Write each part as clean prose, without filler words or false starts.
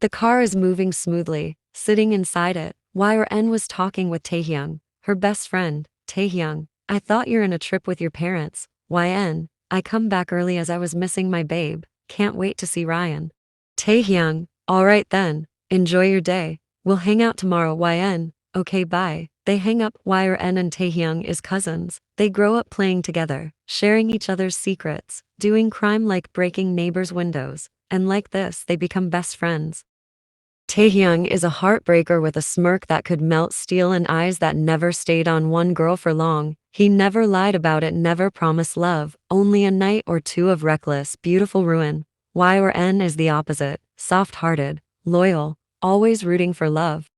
The car is moving smoothly. Sitting inside it, 𝗥𝗲 was talking with Taehyung, her best friend. Taehyung, I thought you're in a trip with your parents. 𝗥𝗲, I come back early as I was missing my babe. Can't wait to see Ryan. Taehyung, alright then. Enjoy your day. We'll hang out tomorrow. 𝗥𝗲, okay bye. They hang up. 𝗥𝗲 and Taehyung is cousins. They grow up playing together, sharing each other's secrets, doing crime like breaking neighbors' windows, and like this they become best friends. Taehyung is a heartbreaker with a smirk that could melt steel and eyes that never stayed on one girl for long. He never lied about it, never promised love, only a night or two of reckless, beautiful ruin. 𝗥𝗲 is the opposite, soft-hearted, loyal, always rooting for love.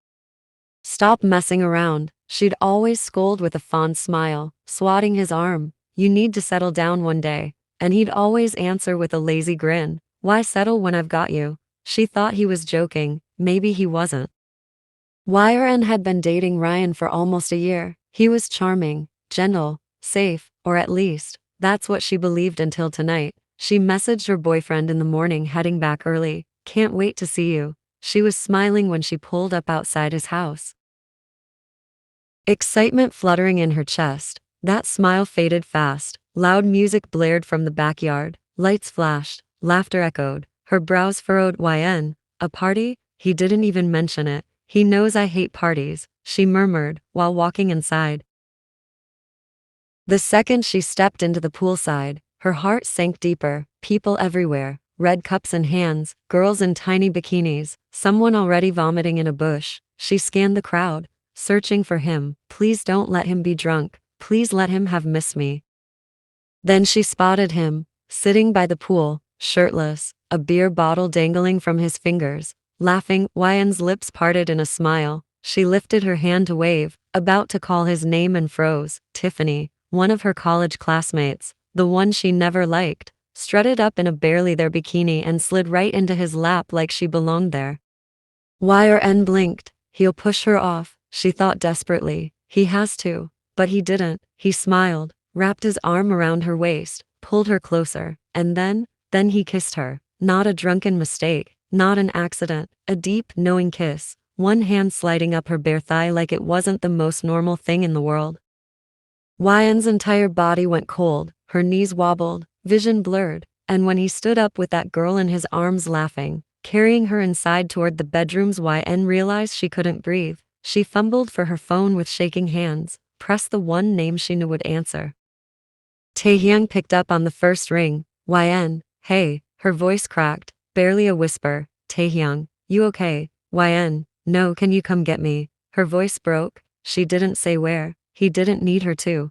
Stop messing around, she'd always scold with a fond smile, swatting his arm. You need to settle down one day. And he'd always answer with a lazy grin. Why settle when I've got you? She thought he was joking, maybe he wasn't. 𝗥𝗲 had been dating Ryan for almost a year. He was charming, gentle, safe, or at least, that's what she believed until tonight. She messaged her boyfriend in the morning heading back early. Can't wait to see you. She was smiling when she pulled up outside his house. Excitement fluttering in her chest. That smile faded fast. Loud music blared from the backyard. Lights flashed. Laughter echoed. Her brows furrowed. 𝗥𝗲, a party? He didn't even mention it. He knows I hate parties, she murmured, while walking inside. The second she stepped into the poolside, her heart sank deeper. People everywhere, red cups in hands, girls in tiny bikinis, someone already vomiting in a bush. She scanned the crowd, searching for him. Please don't let him be drunk. Please let him have missed me. Then she spotted him, sitting by the pool, shirtless, a beer bottle dangling from his fingers. Laughing, 𝗥𝗲's lips parted in a smile. She lifted her hand to wave, about to call his name and froze. Tiffany, one of her college classmates, the one she never liked, strutted up in a barely there bikini and slid right into his lap like she belonged there. 𝗥𝗲 blinked. He'll push her off, she thought desperately. He has to. But he didn't. He smiled, wrapped his arm around her waist, pulled her closer, and then he kissed her. Not a drunken mistake, not an accident, a deep, knowing kiss, one hand sliding up her bare thigh like it wasn't the most normal thing in the world. 𝗥𝗲's entire body went cold, her knees wobbled, vision blurred, and when he stood up with that girl in his arms laughing, carrying her inside toward the bedrooms, 𝗥𝗲 realized she couldn't breathe. She fumbled for her phone with shaking hands, pressed the one name she knew would answer. Taehyung picked up on the first ring. 𝗥𝗲, hey, her voice cracked, barely a whisper. Taehyung, you okay? 𝗥𝗲, no, can you come get me? Her voice broke. She didn't say where. He didn't need her to.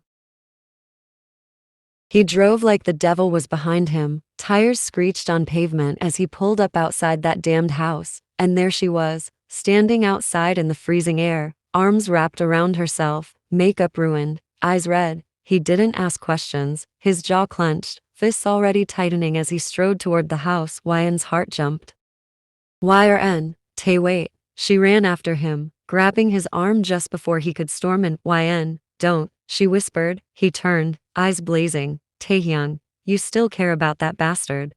He drove like the devil was behind him. Tires screeched on pavement as he pulled up outside that damned house. And there she was, standing outside in the freezing air, arms wrapped around herself, makeup ruined, eyes red. He didn't ask questions, his jaw clenched, fists already tightening as he strode toward the house. 𝗥𝗲's heart jumped. 𝗥𝗲, Tae, wait. She ran after him, grabbing his arm just before he could storm in. 𝗥𝗲, don't, she whispered. He turned, eyes blazing. Taehyung, you still care about that bastard?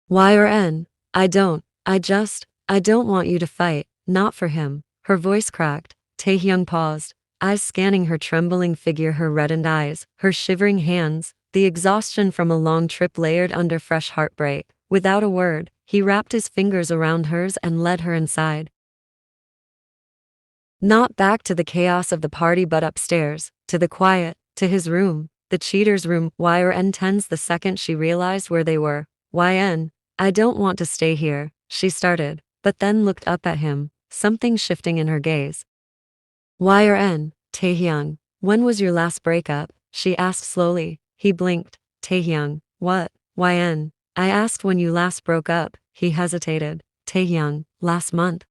𝗥𝗲, I don't want you to fight, not for him. Her voice cracked. Taehyung paused, eyes scanning her trembling figure, her reddened eyes, her shivering hands, the exhaustion from a long trip layered under fresh heartbreak. Without a word, he wrapped his fingers around hers and led her inside. Not back to the chaos of the party but upstairs, to the quiet, to his room, the cheater's room. 𝗥𝗲 tensed the second she realized where they were. 𝗥𝗲, I don't want to stay here, she started, but then looked up at him, something shifting in her gaze. 𝗥𝗲, Taehyung, when was your last breakup? She asked slowly. He blinked. Taehyung, what? 𝗥𝗲, I asked when you last broke up. He hesitated. Taehyung, last month.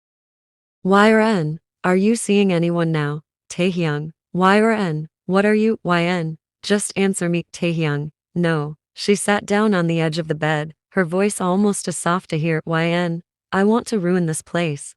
𝗥𝗲, are you seeing anyone now? Taehyung, 𝗥𝗲, what are you? 𝗥𝗲, just answer me. Taehyung, no. She sat down on the edge of the bed, her voice almost too soft to hear. 𝗥𝗲, I want to ruin this place.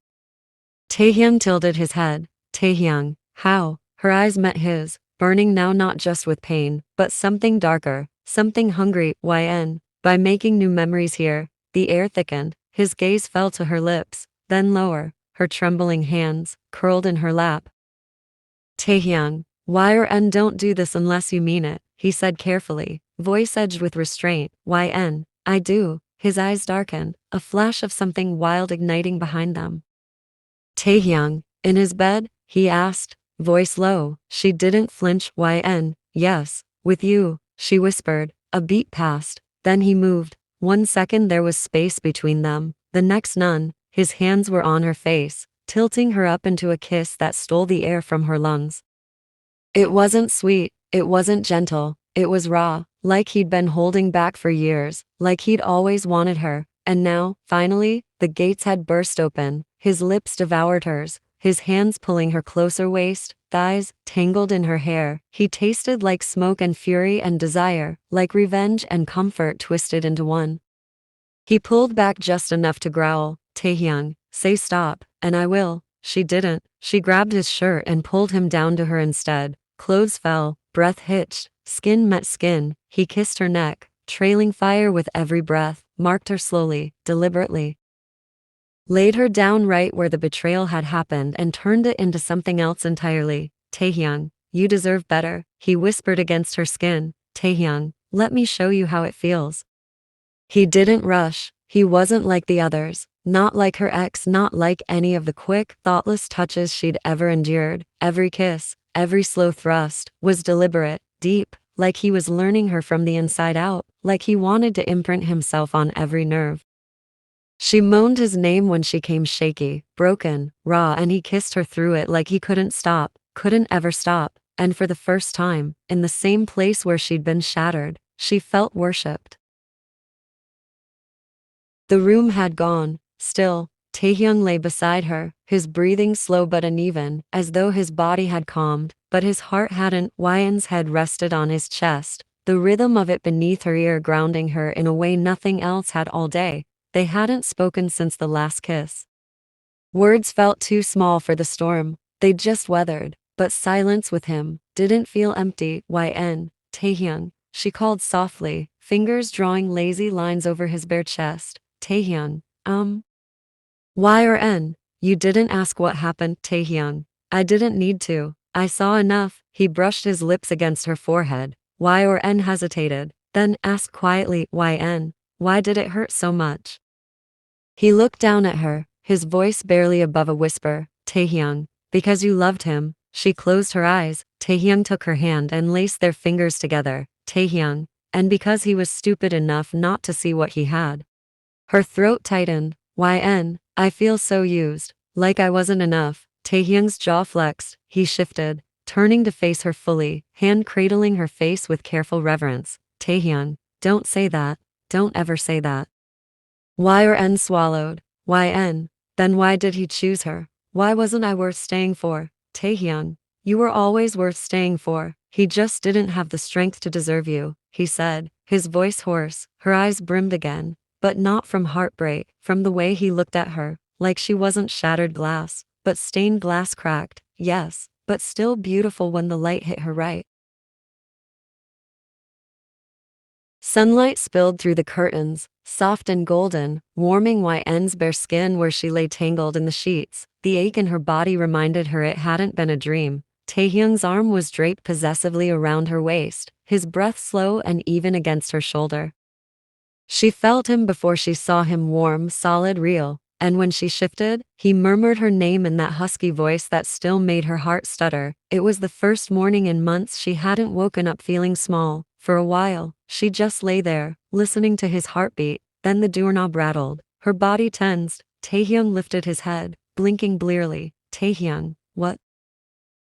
Taehyung tilted his head. Taehyung, how? Her eyes met his, burning now not just with pain, but something darker, something hungry. 𝗥𝗲, by making new memories here. The air thickened, his gaze fell to her lips, then lower, her trembling hands curled in her lap. Taehyung, YN, don't do this unless you mean it, he said carefully, voice edged with restraint. YN, I do. His eyes darkened, a flash of something wild igniting behind them. Taehyung, in his bed? He asked, voice low. She didn't flinch. YN, yes, with you, she whispered. A beat passed, then he moved. 1 second there was space between them, the next none. His hands were on her face, tilting her up into a kiss that stole the air from her lungs. It wasn't sweet, it wasn't gentle, it was raw, like he'd been holding back for years, like he'd always wanted her, and now, finally, the gates had burst open, his lips devoured hers, his hands pulling her closer, waist, thighs, tangled in her hair. He tasted like smoke and fury and desire, like revenge and comfort twisted into one. He pulled back just enough to growl, Taehyung, say stop, and I will. She didn't. She grabbed his shirt and pulled him down to her instead. Clothes fell, breath hitched, skin met skin. He kissed her neck, trailing fire with every breath, marked her slowly, deliberately. Laid her down right where the betrayal had happened and turned it into something else entirely. Taehyung, you deserve better, he whispered against her skin. Taehyung, let me show you how it feels. He didn't rush. He wasn't like the others, not like her ex, not like any of the quick, thoughtless touches she'd ever endured. Every kiss, every slow thrust, was deliberate, deep, like he was learning her from the inside out, like he wanted to imprint himself on every nerve. She moaned his name when she came shaky, broken, raw, and he kissed her through it like he couldn't stop, couldn't ever stop, and for the first time, in the same place where she'd been shattered, she felt worshipped. The room had gone. Still, Taehyung lay beside her, his breathing slow but uneven, as though his body had calmed, but his heart hadn't. Ryan's head rested on his chest, the rhythm of it beneath her ear grounding her in a way nothing else had all day. They hadn't spoken since the last kiss. Words felt too small for the storm, they'd just weathered, but silence with him didn't feel empty. YN, Taehyung, she called softly, fingers drawing lazy lines over his bare chest. Taehyung, YN, you didn't ask what happened. Taehyung, I didn't need to, I saw enough. He brushed his lips against her forehead. YN hesitated, then asked quietly, YN, why did it hurt so much? He looked down at her, his voice barely above a whisper. Taehyung, because you loved him. She closed her eyes. Taehyung took her hand and laced their fingers together. Taehyung, and because he was stupid enough not to see what he had. Her throat tightened. YN, I feel so used, like I wasn't enough. Taehyung's jaw flexed. He shifted, turning to face her fully, hand cradling her face with careful reverence. Taehyung, don't say that. Don't ever say that. YN swallowed. YN, then why did he choose her? Why wasn't I worth staying for? Taehyung, you were always worth staying for. He just didn't have the strength to deserve you, he said, his voice hoarse. Her eyes brimmed again, but not from heartbreak, from the way he looked at her, like she wasn't shattered glass, but stained glass, cracked, yes, but still beautiful when the light hit her right. Sunlight spilled through the curtains, soft and golden, warming YN's bare skin where she lay tangled in the sheets. The ache in her body reminded her it hadn't been a dream. Taehyung's arm was draped possessively around her waist, his breath slow and even against her shoulder. She felt him before she saw him, warm, solid, real, and when she shifted, he murmured her name in that husky voice that still made her heart stutter. It was the first morning in months she hadn't woken up feeling small. For a while, she just lay there, listening to his heartbeat. Then the doorknob rattled. Her body tensed. Taehyung lifted his head, blinking blearily. Taehyung, what?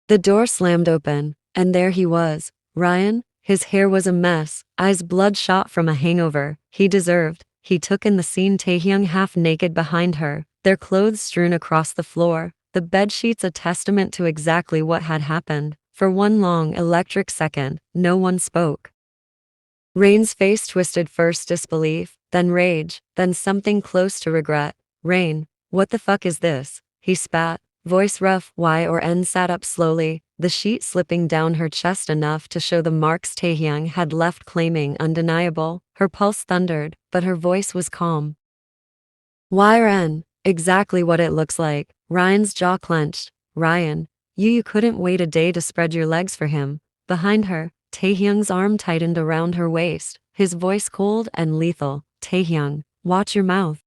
The door slammed open, and there he was, Ryan. His hair was a mess, eyes bloodshot from a hangover. He deserved. He took in the scene. Taehyung half naked behind her, their clothes strewn across the floor, the bedsheets a testament to exactly what had happened. For one long, electric second, no one spoke. Rain's face twisted, first disbelief, then rage, then something close to regret. Rain, what the fuck is this? He spat, voice rough. YN sat up slowly, the sheet slipping down her chest enough to show the marks Taehyung had left, claiming undeniable. Her pulse thundered, but her voice was calm. YN, Exactly what it looks like. Ryan's jaw clenched. Ryan, you couldn't wait a day to spread your legs for him. Behind her, Taehyung's arm tightened around her waist, his voice cold and lethal. Taehyung, watch your mouth.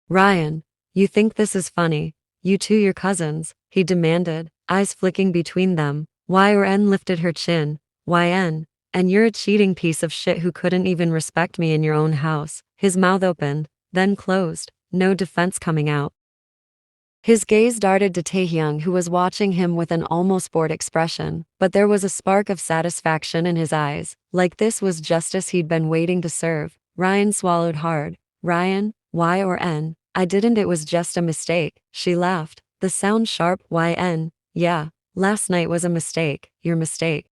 Ryan, you think this is funny? You two your cousins, he demanded, eyes flicking between them. Yn lifted her chin. Yn, and you're a cheating piece of shit who couldn't even respect me in your own house. His mouth opened, then closed, no defense coming out. His gaze darted to Taehyung, who was watching him with an almost bored expression, but there was a spark of satisfaction in his eyes, like this was justice he'd been waiting to serve. Ryan swallowed hard. Ryan, Yn, I didn't, it was just a mistake, she laughed, the sound sharp. Yn, yeah, last night was a mistake, your mistake.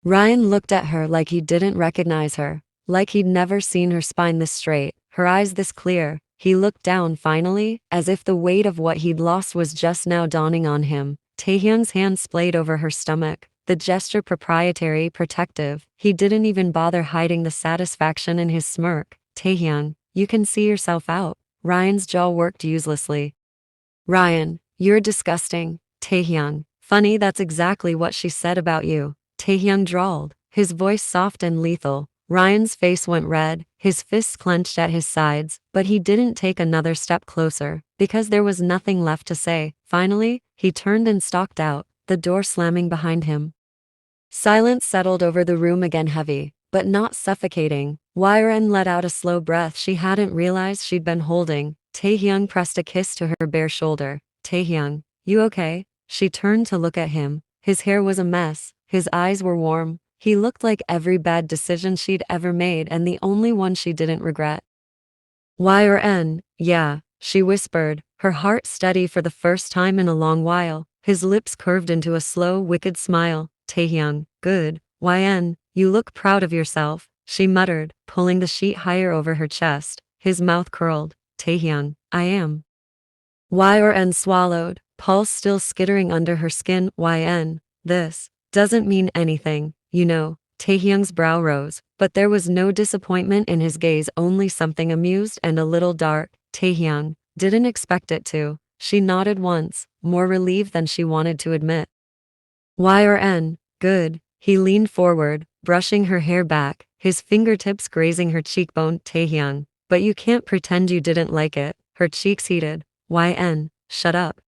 Ryan looked at her like he didn't recognize her, like he'd never seen her spine this straight, her eyes this clear. He looked down finally, as if the weight of what he'd lost was just now dawning on him. Taehyung's hand splayed over her stomach, the gesture proprietary, protective. He didn't even bother hiding the satisfaction in his smirk. Taehyung, you can see yourself out. Ryan's jaw worked uselessly. Ryan, you're disgusting. Taehyung, funny, that's exactly what she said about you. Taehyung drawled, his voice soft and lethal. Ryan's face went red, his fists clenched at his sides, but he didn't take another step closer, because there was nothing left to say. Finally, he turned and stalked out, the door slamming behind him. Silence settled over the room again, heavy, but not suffocating. Yn let out a slow breath she hadn't realized she'd been holding. Taehyung pressed a kiss to her bare shoulder. Taehyung, you okay? She turned to look at him. His hair was a mess, his eyes were warm. He looked like every bad decision she'd ever made and the only one she didn't regret. Yn, yeah, she whispered, her heart steady for the first time in a long while. His lips curved into a slow, wicked smile. Taehyung, good. Yn, you look proud of yourself, she muttered, pulling the sheet higher over her chest. His mouth curled. Taehyung, I am. Yn swallowed, pulse still skittering under her skin. Yn, this doesn't mean anything. You know, Taehyung's brow rose, but there was no disappointment in his gaze, only something amused and a little dark. Taehyung, didn't expect it to. She nodded once, more relieved than she wanted to admit. Yn, good. He leaned forward, brushing her hair back, his fingertips grazing her cheekbone. Taehyung, but you can't pretend you didn't like it. Her cheeks heated. Yn, shut up.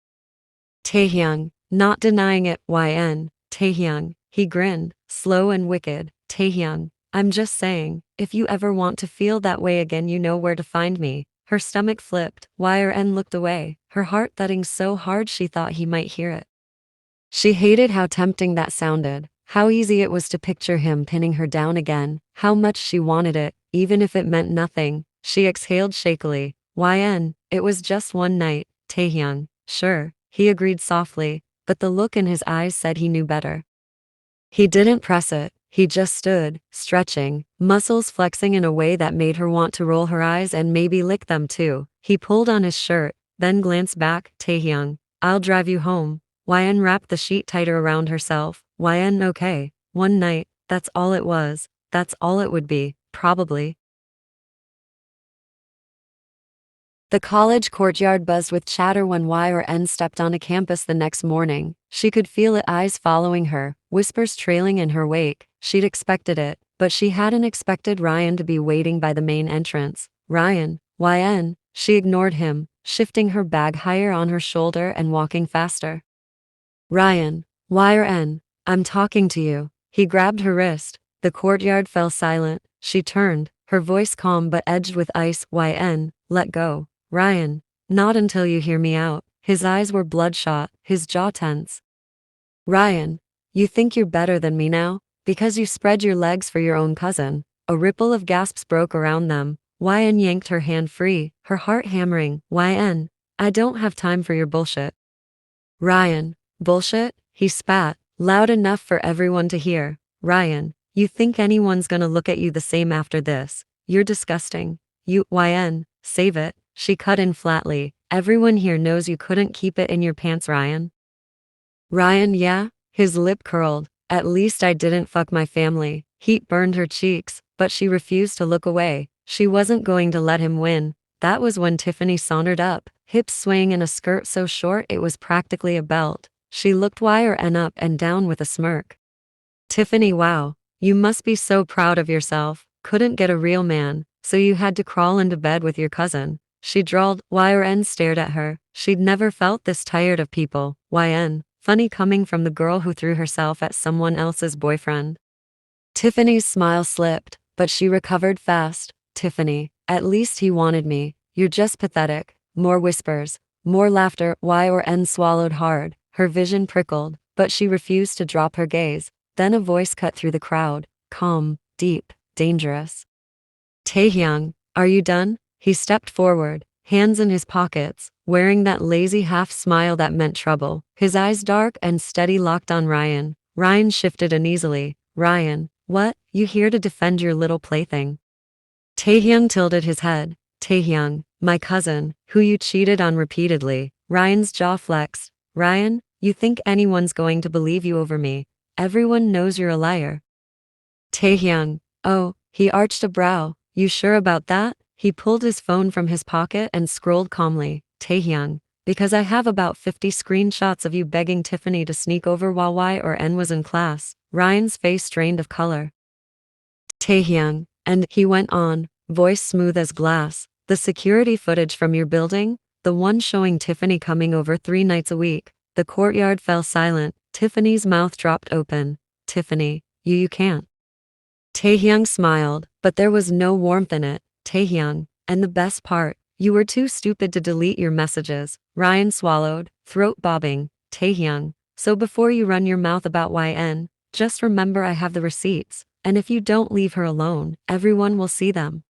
Taehyung, not denying it. Yn, Taehyung, he grinned, slow and wicked. Taehyung, I'm just saying, if you ever want to feel that way again, you know where to find me. Her stomach flipped. Yn looked away, her heart thudding so hard she thought he might hear it. She hated how tempting that sounded, how easy it was to picture him pinning her down again, how much she wanted it, even if it meant nothing. She exhaled shakily. Yn, it was just one night. Taehyung, sure, he agreed softly, but the look in his eyes said he knew better. He didn't press it, he just stood, stretching, muscles flexing in a way that made her want to roll her eyes and maybe lick them too. He pulled on his shirt, then glanced back. Taehyung, I'll drive you home. Yn wrapped the sheet tighter around herself. Yn, okay, one night, that's all it was, that's all it would be, probably. The college courtyard buzzed with chatter when Yn stepped onto campus the next morning. She could feel it, eyes following her, whispers trailing in her wake. She'd expected it, but she hadn't expected Ryan to be waiting by the main entrance. Ryan, Yn, she ignored him, shifting her bag higher on her shoulder and walking faster. Ryan, Yn, I'm talking to you. He grabbed her wrist. The courtyard fell silent. She turned, her voice calm but edged with ice. Yn, let go. Ryan, not until you hear me out. His eyes were bloodshot, his jaw tense. Ryan, you think you're better than me now? Because you spread your legs for your own cousin. A ripple of gasps broke around them. Yn yanked her hand free, her heart hammering. Yn, I don't have time for your bullshit. Ryan, bullshit? He spat, loud enough for everyone to hear. Ryan, you think anyone's gonna look at you the same after this? You're disgusting. Yn, save it. She cut in flatly. Everyone here knows you couldn't keep it in your pants, Ryan. Ryan, yeah? His lip curled. At least I didn't fuck my family. Heat burned her cheeks, but she refused to look away. She wasn't going to let him win. That was when Tiffany sauntered up, hips swaying in a skirt so short it was practically a belt. She looked Yrn up and down with a smirk. Tiffany, wow. You must be so proud of yourself. Couldn't get a real man, so you had to crawl into bed with your cousin. She drawled. Yrn stared at her. She'd never felt this tired of people. Funny coming from the girl who threw herself at someone else's boyfriend. Tiffany's smile slipped, but she recovered fast. Tiffany, at least he wanted me. You're just pathetic. More whispers. More laughter. Yrn swallowed hard. Her vision prickled, but she refused to drop her gaze. Then a voice cut through the crowd. Calm, deep, dangerous. Taehyung, are you done? He stepped forward, hands in his pockets, wearing that lazy half-smile that meant trouble. His eyes dark and steady locked on Ryan. Ryan shifted uneasily. Ryan, what? You here to defend your little plaything? Taehyung tilted his head. Taehyung, my cousin, who you cheated on repeatedly. Ryan's jaw flexed. Ryan, you think anyone's going to believe you over me? Everyone knows you're a liar. Taehyung, oh, he arched a brow. You sure about that? He pulled his phone from his pocket and scrolled calmly. Taehyung, because I have about 50 screenshots of you begging Tiffany to sneak over while Yrn was in class. Ryan's face drained of color. Taehyung, and he went on, voice smooth as glass. The security footage from your building? The one showing Tiffany coming over 3 nights a week. The courtyard fell silent. Tiffany's mouth dropped open. Tiffany, you can't. Taehyung smiled, but there was no warmth in it. Taehyung, and the best part, you were too stupid to delete your messages. Ryan swallowed, throat bobbing. Taehyung, so before you run your mouth about Yrn, just remember I have the receipts, and if you don't leave her alone, everyone will see them.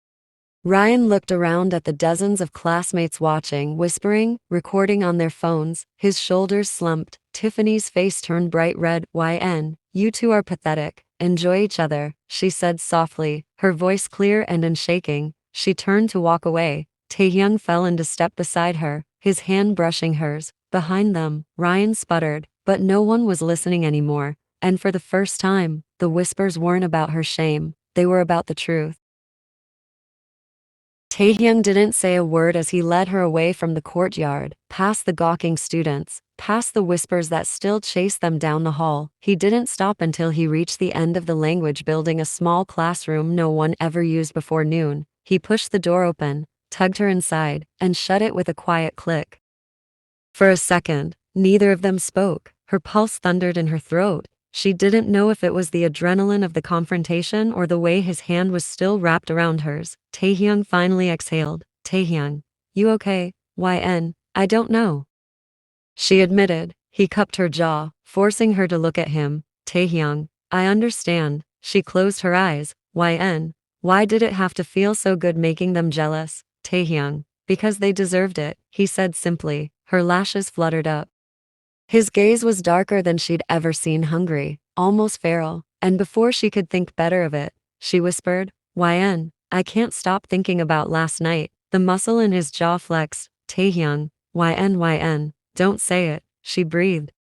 Ryan looked around at the dozens of classmates watching, whispering, recording on their phones. His shoulders slumped. Tiffany's face turned bright red. Yrn, you two are pathetic. Enjoy each other, she said softly, her voice clear and unshaking. She turned to walk away. Taehyung fell into step beside her, his hand brushing hers. Behind them, Ryan sputtered, but no one was listening anymore. And for the first time, the whispers weren't about her shame, they were about the truth. Taehyung didn't say a word as he led her away from the courtyard, past the gawking students, past the whispers that still chased them down the hall. He didn't stop until he reached the end of the language building, a small classroom no one ever used before noon. He pushed the door open, tugged her inside, and shut it with a quiet click. For a second, neither of them spoke. Her pulse thundered in her throat. She didn't know if it was the adrenaline of the confrontation or the way his hand was still wrapped around hers. Taehyung finally exhaled. Taehyung, you okay? Yrn, I don't know. She admitted. He cupped her jaw, forcing her to look at him. Taehyung, I understand. She closed her eyes. Yrn, why did it have to feel so good making them jealous? Taehyung, because they deserved it, he said simply. Her lashes fluttered up. His gaze was darker than she'd ever seen, hungry, almost feral, and before she could think better of it, she whispered, Yrn, I can't stop thinking about last night. The muscle in his jaw flexed. Taehyung, Yrn, don't say it, she breathed.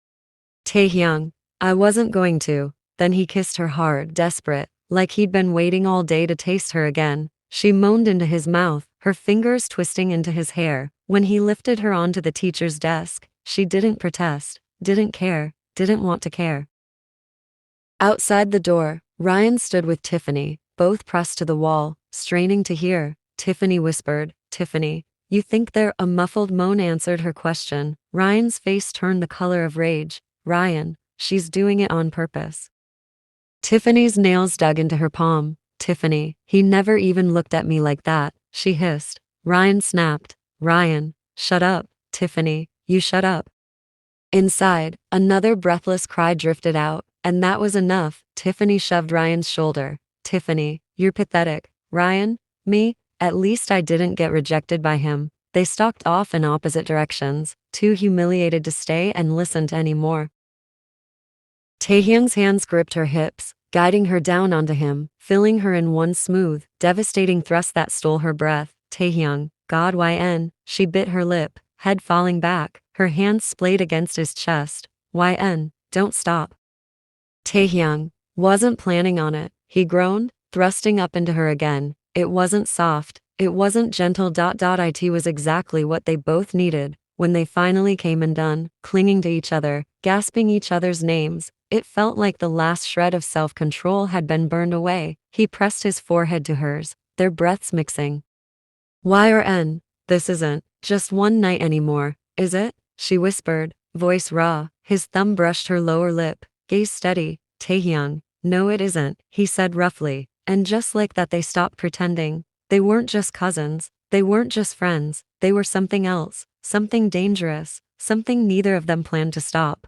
Taehyung, I wasn't going to. Then he kissed her hard, desperate, like he'd been waiting all day to taste her again. She moaned into his mouth, her fingers twisting into his hair. When he lifted her onto the teacher's desk, she didn't protest, didn't care, didn't want to care. Outside the door, Ryan stood with Tiffany, both pressed to the wall, straining to hear. Tiffany whispered, Tiffany, you think they're? A muffled moan answered her question. Ryan's face turned the color of rage. Ryan, she's doing it on purpose. Tiffany's nails dug into her palm. Tiffany, he never even looked at me like that, she hissed. Ryan snapped. Ryan, shut up. Tiffany, you shut up. Inside, another breathless cry drifted out, and that was enough. Tiffany shoved Ryan's shoulder. Tiffany, you're pathetic. Ryan, me? At least I didn't get rejected by him. They stalked off in opposite directions, too humiliated to stay and listen to any more. Taehyung's hands gripped her hips, guiding her down onto him, filling her in one smooth, devastating thrust that stole her breath. Taehyung, God, Yrn, she bit her lip, head falling back, her hands splayed against his chest. Yrn, don't stop. Taehyung wasn't planning on it, he groaned, thrusting up into her again. It wasn't soft, It wasn't gentle. It was exactly what they both needed. When they finally came undone, clinging to each other, gasping each other's names, it felt like the last shred of self-control had been burned away. He pressed his forehead to hers, their breaths mixing. "YRN, this isn't just one night anymore, is it?" she whispered, voice raw. His thumb brushed her lower lip, gaze steady. "Taehyung, no it isn't," he said roughly, and just like that they stopped pretending. They weren't just cousins, they weren't just friends, they were something else, something dangerous, something neither of them planned to stop.